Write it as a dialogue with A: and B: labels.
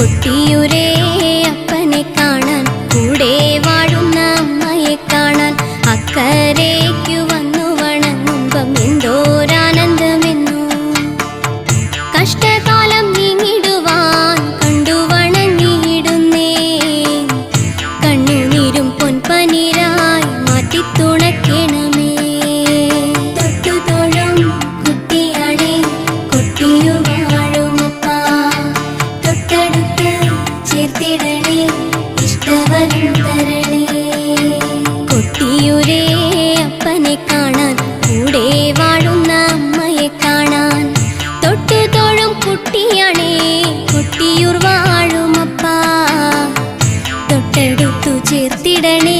A: കൊട്ടിയൂരേ അപ്പനെ കാണാൻ, കൂടെ വാഴുന്ന അമ്മയെ കാണാൻ, അക്കരയ്ക്കു വന്നു വണങ്ങുമ്പം എന്തോരാനന്ദമെന്നോ. കഷ്ടകാലം നീങ്ങിടുവാൻ കണ്ടു വണങ്ങിയിടുന്നേ, കണ്ണുനീരും പൊൻപനിരായി മാറ്റിത്തുണയ്ക്കണമേ. തൊട്ടുതൊഴും കുട്ടിയാണേ കൊട്ടിയൂർ വാഴുമപ്പ, തൊട്ടടുത്ത് ചേർത്തിടണേ ഇഷ്ടവരം തരണേ. കൊട്ടിയൂരേ അപ്പനെ കാണാൻ, കൂടെ വാഴുന്ന അമ്മയെ കാണാൻ, തൊട്ടുതൊഴും കുട്ടിയാണേ കൊട്ടിയൂർ വാഴുമപ്പ, തൊട്ടടുത്തു ചേർത്തിടണേ